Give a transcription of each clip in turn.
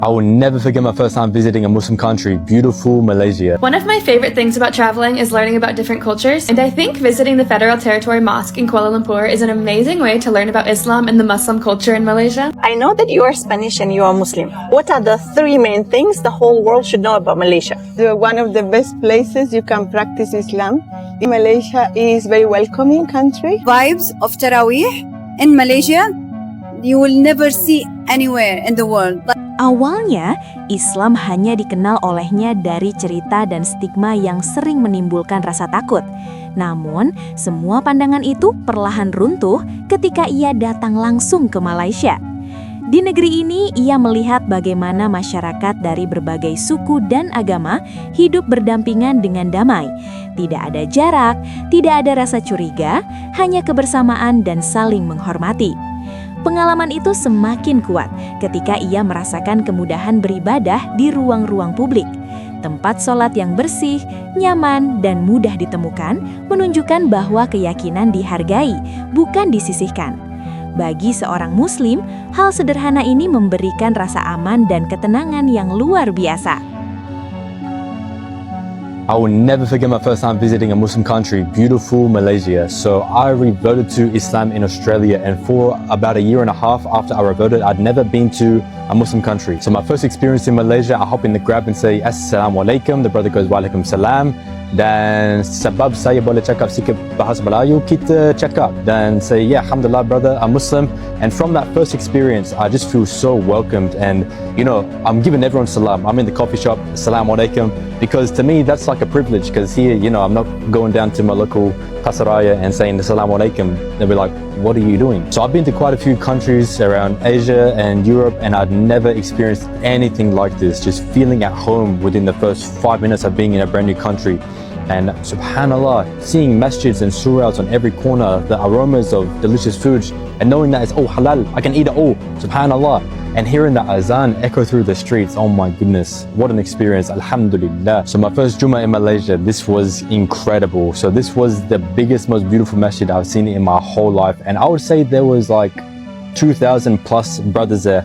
I will never forget my first time visiting a Muslim country, beautiful Malaysia. One of my favorite things about traveling is learning about different cultures, and I think visiting the Federal Territory Mosque in Kuala Lumpur is an amazing way to learn about Islam and the Muslim culture in Malaysia. I know that you are Spanish and you are Muslim. What are the three main things the whole world should know about Malaysia? One of the best places you can practice Islam. Malaysia is very welcoming country. Vibes of Tarawih in Malaysia, you will never see anywhere in the world. Awalnya, Islam hanya dikenal olehnya dari cerita dan stigma yang sering menimbulkan rasa takut. Namun, semua pandangan itu perlahan runtuh ketika ia datang langsung ke Malaysia. Di negeri ini, ia melihat bagaimana masyarakat dari berbagai suku dan agama hidup berdampingan dengan damai. Tidak ada jarak, tidak ada rasa curiga, hanya kebersamaan dan saling menghormati. Pengalaman itu semakin kuat ketika ia merasakan kemudahan beribadah di ruang-ruang publik. Tempat sholat yang bersih, nyaman, dan mudah ditemukan menunjukkan bahwa keyakinan dihargai, bukan disisihkan. Bagi seorang Muslim, hal sederhana ini memberikan rasa aman dan ketenangan yang luar biasa. I will never forget my first time visiting a Muslim country, beautiful Malaysia. So I reverted to Islam in Australia, and for about a year and a half after I reverted, I'd never been to a Muslim country. So my first experience in Malaysia, I hop in the Grab and say, Assalamualaikum. The brother goes, Waalaikum salam. Dan sebab saya boleh cakap sikit bahasa Melayu, kita cakap dan say, yeah, alhamdulillah brother, I'm Muslim. And from that first experience, I just feel so welcomed. And you know, I'm giving everyone salam. I'm in the coffee shop, Assalamualaikum, because to me that's like a privilege, because here, you know, I'm not going down to my local pasaraya and saying Assalamualaikum. They'll be like, what are you doing? So I've been to quite a few countries around Asia and Europe, and I'd never experienced anything like this, just feeling at home within the first 5 minutes of being in a brand new country. And subhanallah, seeing masjids and surahs on every corner, the aromas of delicious food, and knowing that it's all halal, I can eat it all, subhanallah. And hearing the azan echo through the streets, oh my goodness, what an experience, alhamdulillah. So my first Jummah in Malaysia, this was incredible. So this was the biggest, most beautiful masjid I've seen in my whole life. And I would say there was like 2,000 plus brothers there.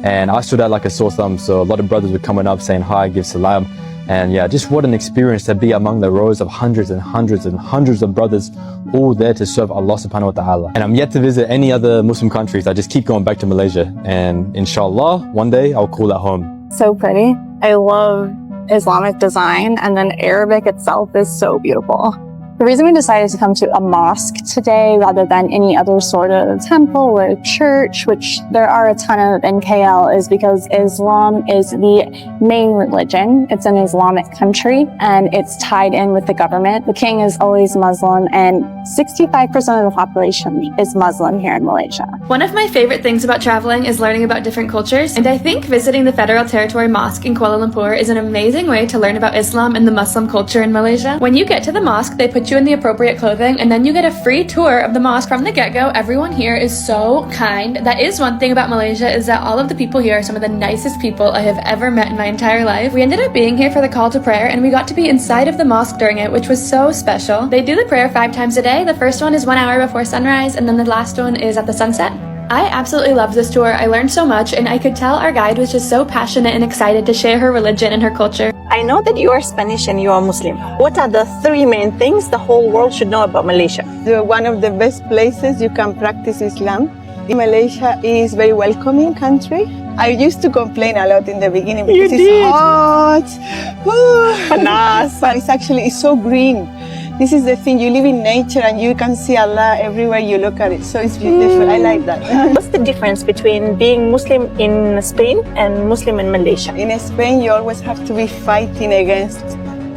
And I stood out like a sore thumb, so a lot of brothers were coming up saying hi, give salam. And yeah, just what an experience to be among the rows of hundreds and hundreds and hundreds of brothers all there to serve Allah subhanahu wa ta'ala. And I'm yet to visit any other Muslim countries. I just keep going back to Malaysia, and inshallah, one day I'll call that home. So pretty. I love Islamic design, and then Arabic itself is so beautiful. The reason we decided to come to a mosque today rather than any other sort of temple or church, which there are a ton of in KL, is because Islam is the main religion. It's an Islamic country and it's tied in with the government. The king is always Muslim, and 65% of the population is Muslim here in Malaysia. One of my favorite things about traveling is learning about different cultures, and I think visiting the Federal Territory Mosque in Kuala Lumpur is an amazing way to learn about Islam and the Muslim culture in Malaysia. When you get to the mosque, they put you in the appropriate clothing, and then you get a free tour of the mosque from the get-go. Everyone here is so kind. That is one thing about Malaysia, is that all of the people here are some of the nicest people I have ever met in my entire life. We ended up being here for the call to prayer, and we got to be inside of the mosque during it, which was so special. They do the prayer 5 times a day. The first one is 1 hour before sunrise, and then the last one is at the sunset. I absolutely loved this tour. I learned so much, and I could tell our guide was just so passionate and excited to share her religion and her culture. I know that you are Spanish and you are Muslim. What are the three main things the whole world should know about Malaysia? One of the best places you can practice Islam. Malaysia is very welcoming country. I used to complain a lot in the beginning because it's hot, Panas. but it's so green. This is the thing, you live in nature and you can see Allah everywhere you look at it. So it's beautiful. I like that. What's the difference between being Muslim in Spain and Muslim in Malaysia? In Spain, you always have to be fighting against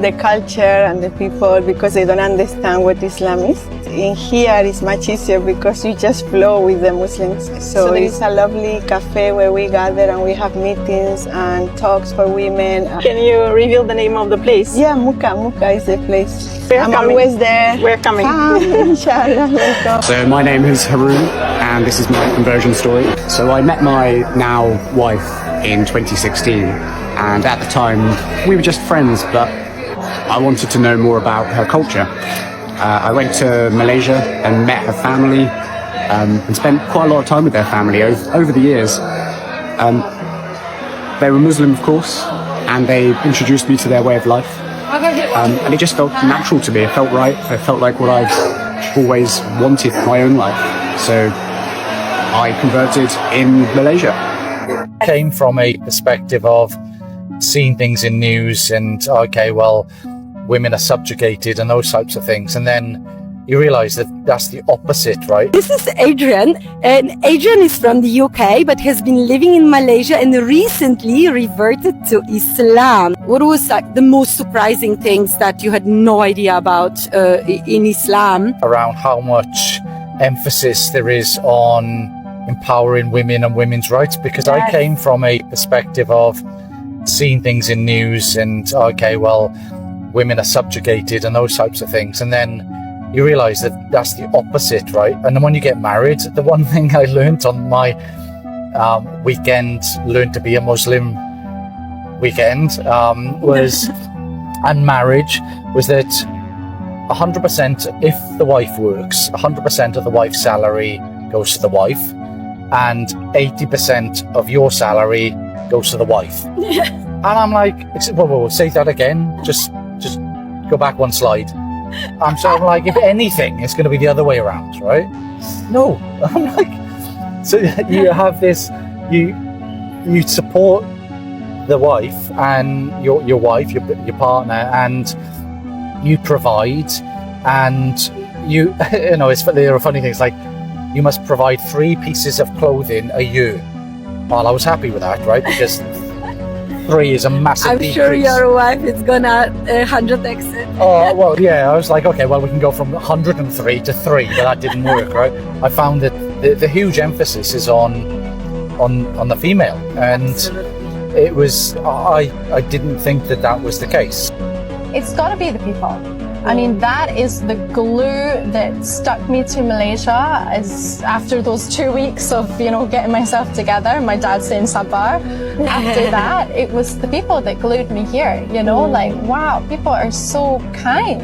the culture and the people because they don't understand what Islam is. In here, it's much easier because you just flow with the Muslims. So there is a lovely cafe where we gather and we have meetings and talks for women. Can you reveal the name of the place? Yeah, Muka is the place. I'm always there. We're coming. Inshallah, welcome. So my name is Terharu, and this is my conversion story. So I met my now wife in 2016, and at the time we were just friends, but I wanted to know more about her culture. I went to Malaysia and met her family, and spent quite a lot of time with their family over the years. They were Muslim, of course, and they introduced me to their way of life. And it just felt natural to me. It felt right. It felt like what I've always wanted in my own life. So I converted in Malaysia. Came from a perspective of seeing things in news and, okay, well, women are subjugated and those types of things. And then you realize that that's the opposite, right? This is Adrian, and Adrian is from the UK but has been living in Malaysia and recently reverted to Islam. What was the most surprising things that you had no idea about in Islam? Around how much emphasis there is on empowering women and women's rights, because I came from a perspective of seeing things in news and, okay, well, women are subjugated and those types of things. And then you realize that that's the opposite, right? And then when you get married, the one thing I learned on my weekend, learned to be a Muslim weekend, was, and marriage, was that 100%, if the wife works, 100% of the wife's salary goes to the wife, and 80% of your salary goes to the wife. And I'm like, whoa, say that again. Just go back one slide. I'm like, if anything, it's going to be the other way around, right? No, I'm like, so you have this, you support the wife and your wife, your partner, and you provide, and you know, there are funny things like you must provide 3 pieces of clothing a year. Well, I was happy with that, right? Because 3 is a massive decrease. Sure your wife is gonna 100x it. Oh, well, yeah, I was like, okay, well, we can go from 103 to 3, but that didn't work, right? I found that the huge emphasis is on the female, and it was, I didn't think that was the case. It's got to be the people. I mean, that is the glue that stuck me to Malaysia. Is after those 2 weeks of, getting myself together, my dad saying sabar. After that, it was the people that glued me here, like, wow, people are so kind,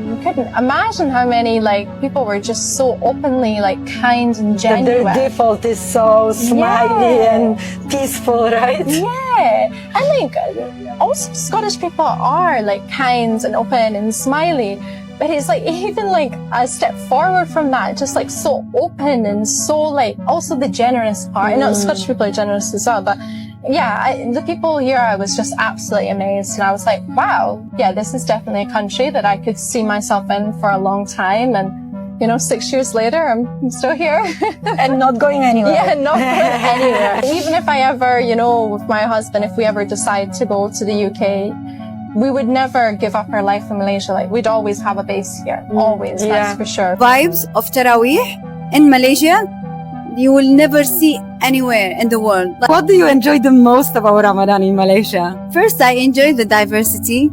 you couldn't imagine how many, people were just so openly, kind and genuine. Their default is so smiley and peaceful, right? Yeah. And, also Scottish people are, kind and open and smiley. But it's even a step forward from that, just so open and so also the generous part. I know Scottish people are generous as well, but yeah, the people here, I was just absolutely amazed. And I was like, wow, yeah, this is definitely a country that I could see myself in for a long time. And, 6 years later, I'm still here. And not going anywhere. Yeah, not going anywhere. Even if I ever, with my husband, if we ever decide to go to the UK, we would never give up our life in Malaysia. We'd always have a base here. Always, that's for sure. Vibes of Taraweeh in Malaysia, you will never see anywhere in the world. What do you enjoy the most about Ramadan in Malaysia? First, I enjoy the diversity.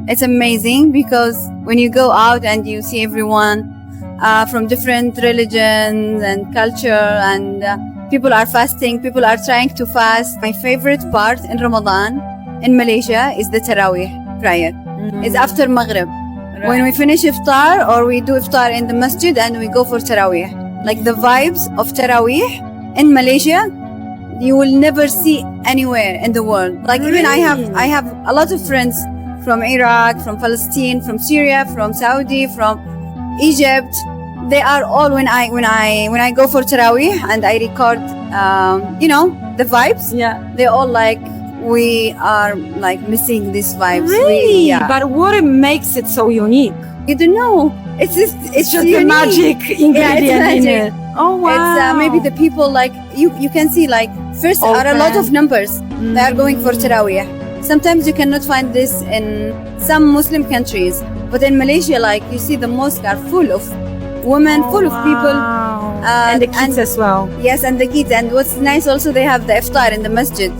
It's amazing because when you go out and you see everyone from different religions and culture, and people are fasting, people are trying to fast. My favorite part in Ramadan in Malaysia is the Taraweeh prayer. It's after Maghrib. Right. When we finish iftar, or we do iftar in the masjid and we go for Taraweeh. The vibes of Taraweeh in Malaysia, you will never see anywhere in the world. Even I have a lot of friends from Iraq, from Palestine, from Syria, from Saudi, from Egypt. They are all, when I go for Taraweeh and I record, the vibes. Yeah, they all we are missing these vibes. Really? Yeah. But what makes it so unique? You don't know. It's just the magic ingredient in it. Oh wow! It's maybe the people you can see first are a lot of numbers. They are going for Taraweeh. Sometimes you cannot find this in some Muslim countries, but in Malaysia, you see the mosque are full of women, full of people, and the kids as well. Yes, and the kids. And what's nice also, they have the iftar in the masjid,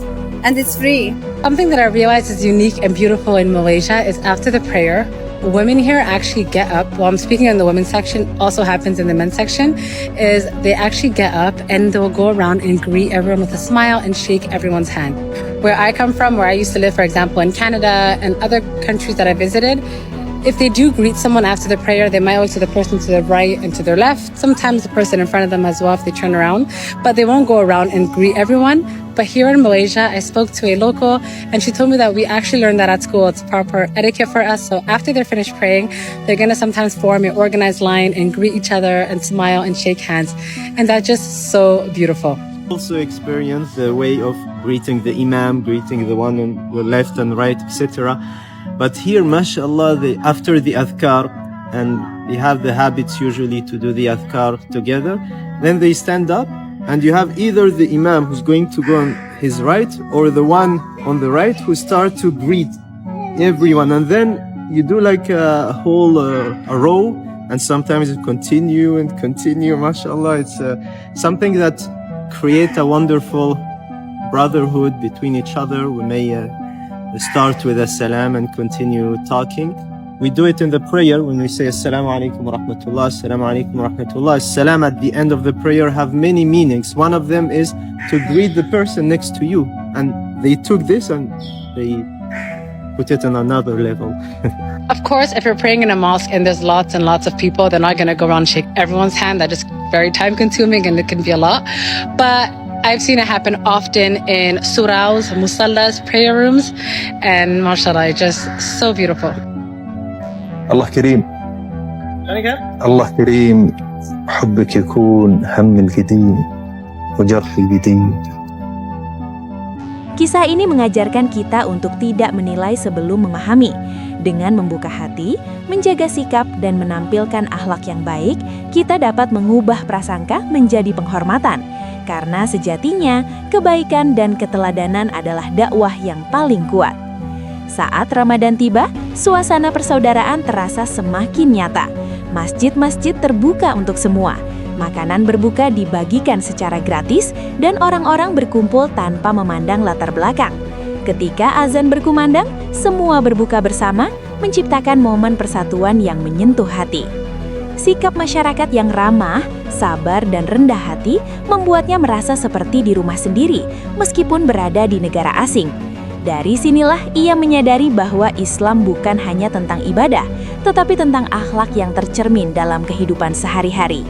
and it's free. Something that I realized is unique and beautiful in Malaysia is after the prayer, women here actually get up. Well, I'm speaking in the women's section, also happens in the men's section, is they actually get up and they'll go around and greet everyone with a smile and shake everyone's hand. Where I come from, where I used to live, for example, in Canada and other countries that I visited, if they do greet someone after the prayer, they might look to the person to the right and to their left. Sometimes the person in front of them as well if they turn around. But they won't go around and greet everyone. But here in Malaysia, I spoke to a local and she told me that we actually learned that at school. It's proper etiquette for us. So after they're finished praying, they're going to sometimes form an organized line and greet each other and smile and shake hands. And that's just so beautiful. Also experience the way of greeting the imam, greeting the one on the left and right, etc. But here, mashallah, after the adhkar, and they have the habits usually to do the adhkar together, then they stand up, and you have either the imam who's going to go on his right, or the one on the right who start to greet everyone, and then you do like a whole a row, and sometimes you continue and continue, mashallah. It's something that create a wonderful brotherhood between each other. We may start with a salam and continue talking. We do it in the prayer when we say Assalamu alaikum wa rahmatullah, Assalamu alaikum wa rahmatullah. Salam at the end of the prayer have many meanings. One of them is to greet the person next to you. And they took this and they put it on another level. Of course, if you're praying in a mosque and there's lots and lots of people, they're not going to go around and shake everyone's hand. That is very time consuming and it can be a lot. But I've seen it happen often in surahs, musallas, prayer rooms, and mashallah, it's just so beautiful. الله كريم الله كريم حبك يكون هم القديم وجرح الجديد. Kisah ini mengajarkan kita untuk tidak menilai sebelum memahami. Dengan membuka hati, menjaga sikap, dan menampilkan akhlak yang baik, kita dapat mengubah prasangka menjadi penghormatan. Karena sejatinya, kebaikan dan keteladanan adalah dakwah yang paling kuat. Saat Ramadan tiba, suasana persaudaraan terasa semakin nyata. Masjid-masjid terbuka untuk semua. Makanan berbuka dibagikan secara gratis dan orang-orang berkumpul tanpa memandang latar belakang. Ketika azan berkumandang, semua berbuka bersama, menciptakan momen persatuan yang menyentuh hati. Sikap masyarakat yang ramah, sabar, dan rendah hati membuatnya merasa seperti di rumah sendiri, meskipun berada di negara asing. Dari sinilah ia menyadari bahwa Islam bukan hanya tentang ibadah, tetapi tentang akhlak yang tercermin dalam kehidupan sehari-hari.